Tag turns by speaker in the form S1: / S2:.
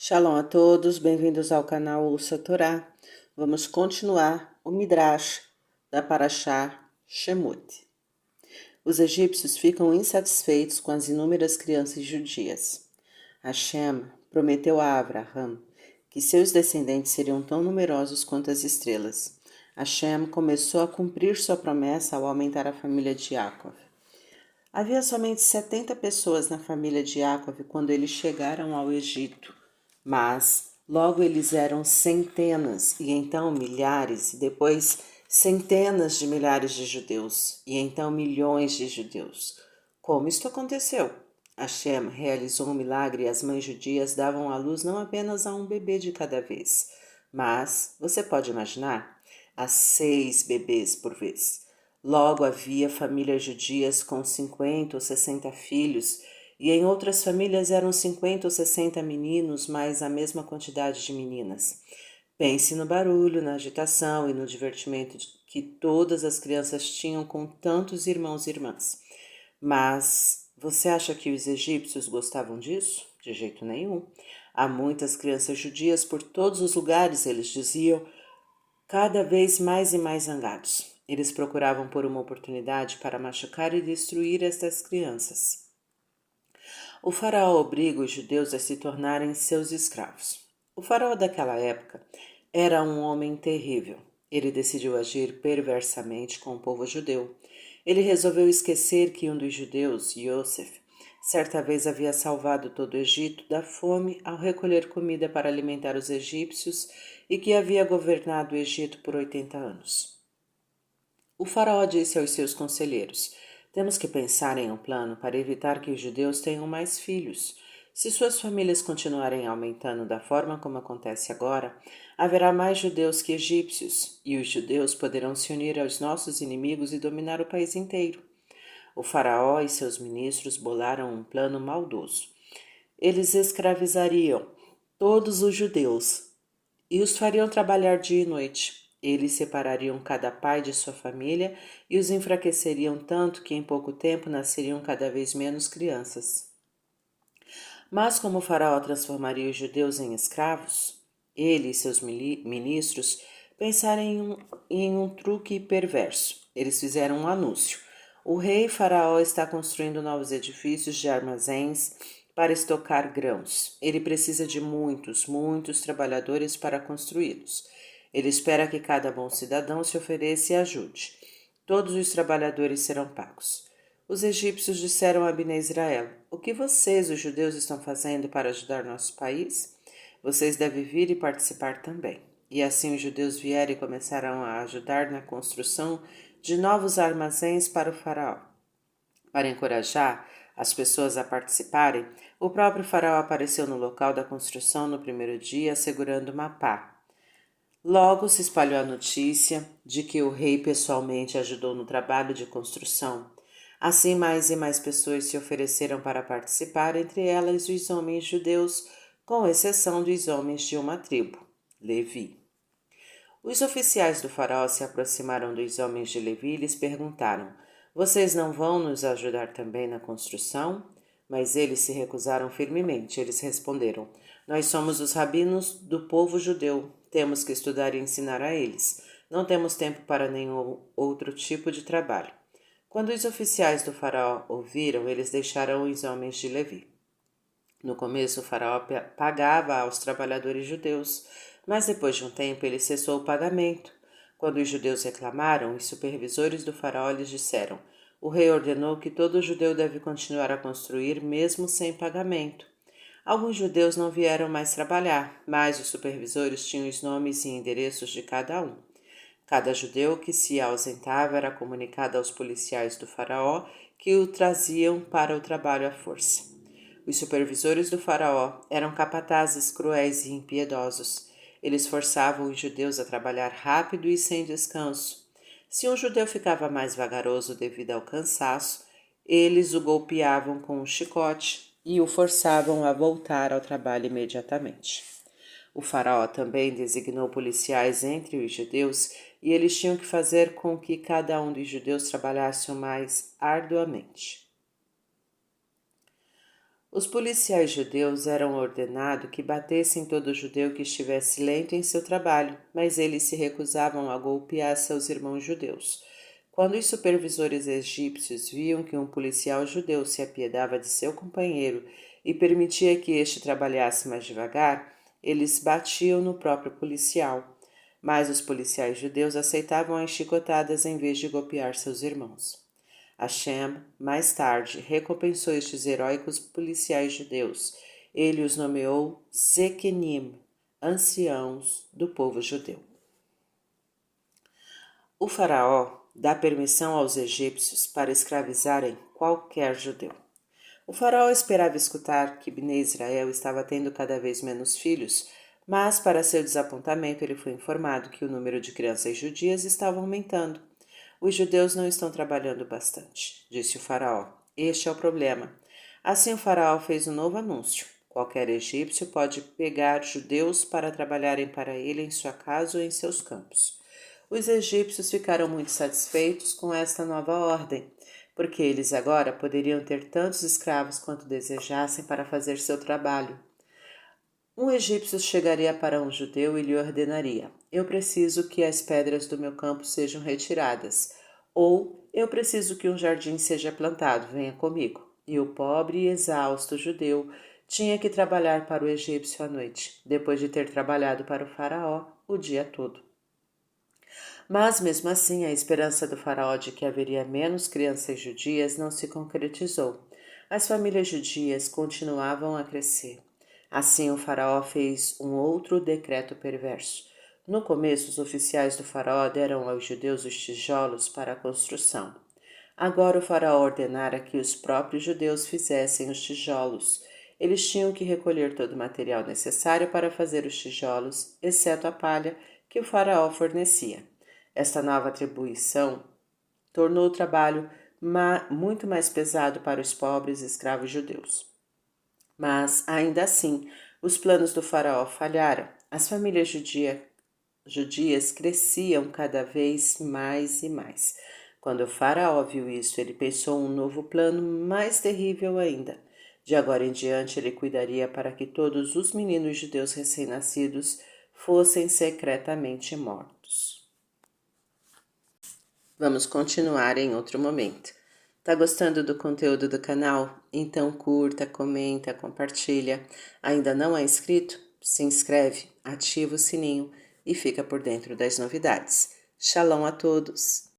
S1: Shalom a todos, bem-vindos ao canal Ouça a Torá. Vamos continuar o Midrash da Parashá Shemot. Os egípcios ficam insatisfeitos com as inúmeras crianças judias. Hashem prometeu a Abraham que seus descendentes seriam tão numerosos quanto as estrelas. Hashem começou a cumprir sua promessa ao aumentar a família de Yaakov. Havia somente 70 pessoas na família de Yaakov quando eles chegaram ao Egito, mas logo eles eram centenas, e então milhares, e depois centenas de milhares de judeus, e então milhões de judeus. Como isto aconteceu? Hashem realizou um milagre e as mães judias davam à luz não apenas a um bebê de cada vez, mas, você pode imaginar, a 6 bebês por vez. Logo havia famílias judias com 50 ou 60 filhos, e em outras famílias eram 50 ou 60 meninos, mais a mesma quantidade de meninas. Pense no barulho, na agitação e no divertimento que todas as crianças tinham com tantos irmãos e irmãs. Mas você acha que os egípcios gostavam disso? De jeito nenhum. Há muitas crianças judias por todos os lugares, eles diziam, cada vez mais e mais zangados. Eles procuravam por uma oportunidade para machucar e destruir estas crianças. O faraó obriga os judeus a se tornarem seus escravos. O faraó daquela época era um homem terrível. Ele decidiu agir perversamente com o povo judeu. Ele resolveu esquecer que um dos judeus, Yosef, certa vez havia salvado todo o Egito da fome ao recolher comida para alimentar os egípcios e que havia governado o Egito por 80 anos. O faraó disse aos seus conselheiros: temos que pensar em um plano para evitar que os judeus tenham mais filhos. Se suas famílias continuarem aumentando da forma como acontece agora, haverá mais judeus que egípcios, e os judeus poderão se unir aos nossos inimigos e dominar o país inteiro. O faraó e seus ministros bolaram um plano maldoso. Eles escravizariam todos os judeus e os fariam trabalhar dia e noite. Eles separariam cada pai de sua família e os enfraqueceriam tanto que em pouco tempo nasceriam cada vez menos crianças. Mas como o faraó transformaria os judeus em escravos, ele e seus ministros pensaram em um truque perverso. Eles fizeram um anúncio. O rei faraó está construindo novos edifícios de armazéns para estocar grãos. Ele precisa de muitos trabalhadores para construí-los. Ele espera que cada bom cidadão se ofereça e ajude. Todos os trabalhadores serão pagos. Os egípcios disseram a Bnei Israel: o que vocês, os judeus, estão fazendo para ajudar nosso país? Vocês devem vir e participar também. E assim os judeus vieram e começaram a ajudar na construção de novos armazéns para o faraó. Para encorajar as pessoas a participarem, o próprio faraó apareceu no local da construção no primeiro dia, segurando uma pá. Logo se espalhou a notícia de que o rei pessoalmente ajudou no trabalho de construção. Assim, mais e mais pessoas se ofereceram para participar, entre elas os homens judeus, com exceção dos homens de uma tribo, Levi. Os oficiais do faraó se aproximaram dos homens de Levi e lhes perguntaram: vocês não vão nos ajudar também na construção? Mas eles se recusaram firmemente. Eles responderam: nós somos os rabinos do povo judeu. Temos que estudar e ensinar a eles. Não temos tempo para nenhum outro tipo de trabalho. Quando os oficiais do faraó ouviram, eles deixaram os homens de Levi. No começo, o faraó pagava aos trabalhadores judeus, mas depois de um tempo ele cessou o pagamento. Quando os judeus reclamaram, os supervisores do faraó lhes disseram: o rei ordenou que todo judeu deve continuar a construir mesmo sem pagamento. Alguns judeus não vieram mais trabalhar, mas os supervisores tinham os nomes e endereços de cada um. Cada judeu que se ausentava era comunicado aos policiais do faraó, que o traziam para o trabalho à força. Os supervisores do faraó eram capatazes cruéis e impiedosos. Eles forçavam os judeus a trabalhar rápido e sem descanso. Se um judeu ficava mais vagaroso devido ao cansaço, eles o golpeavam com um chicote e o forçavam a voltar ao trabalho imediatamente. O faraó também designou policiais entre os judeus e eles tinham que fazer com que cada um dos judeus trabalhasse o mais arduamente. Os policiais judeus eram ordenados que batessem todo judeu que estivesse lento em seu trabalho, mas eles se recusavam a golpear seus irmãos judeus. Quando os supervisores egípcios viam que um policial judeu se apiedava de seu companheiro e permitia que este trabalhasse mais devagar, eles batiam no próprio policial. Mas os policiais judeus aceitavam as chicotadas em vez de golpear seus irmãos. Hashem, mais tarde, recompensou estes heróicos policiais judeus. Ele os nomeou Zekenim, anciãos do povo judeu. O faraó dá permissão aos egípcios para escravizarem qualquer judeu. O faraó esperava escutar que Bnei Israel estava tendo cada vez menos filhos, mas, para seu desapontamento, ele foi informado que o número de crianças judias estava aumentando. Os judeus não estão trabalhando bastante, disse o faraó. Este é o problema. Assim o faraó fez um novo anúncio. Qualquer egípcio pode pegar judeus para trabalharem para ele em sua casa ou em seus campos. Os egípcios ficaram muito satisfeitos com esta nova ordem, porque eles agora poderiam ter tantos escravos quanto desejassem para fazer seu trabalho. Um egípcio chegaria para um judeu e lhe ordenaria: eu preciso que as pedras do meu campo sejam retiradas, ou eu preciso que um jardim seja plantado, venha comigo. E o pobre e exausto judeu tinha que trabalhar para o egípcio à noite, depois de ter trabalhado para o faraó o dia todo. Mas, mesmo assim, a esperança do faraó de que haveria menos crianças judias não se concretizou. As famílias judias continuavam a crescer. Assim, o faraó fez um outro decreto perverso. No começo, os oficiais do faraó deram aos judeus os tijolos para a construção. Agora o faraó ordenara que os próprios judeus fizessem os tijolos. Eles tinham que recolher todo o material necessário para fazer os tijolos, exceto a palha que o faraó fornecia. Esta nova atribuição tornou o trabalho muito mais pesado para os pobres escravos judeus. Mas, ainda assim, os planos do faraó falharam. As famílias judias cresciam cada vez mais e mais. Quando o faraó viu isso, ele pensou um novo plano mais terrível ainda. De agora em diante, ele cuidaria para que todos os meninos judeus recém-nascidos fossem secretamente mortos. Vamos continuar em outro momento. Tá gostando do conteúdo do canal? Então curta, comenta, compartilha. Ainda não é inscrito? Se inscreve, ativa o sininho e fica por dentro das novidades. Shalom a todos!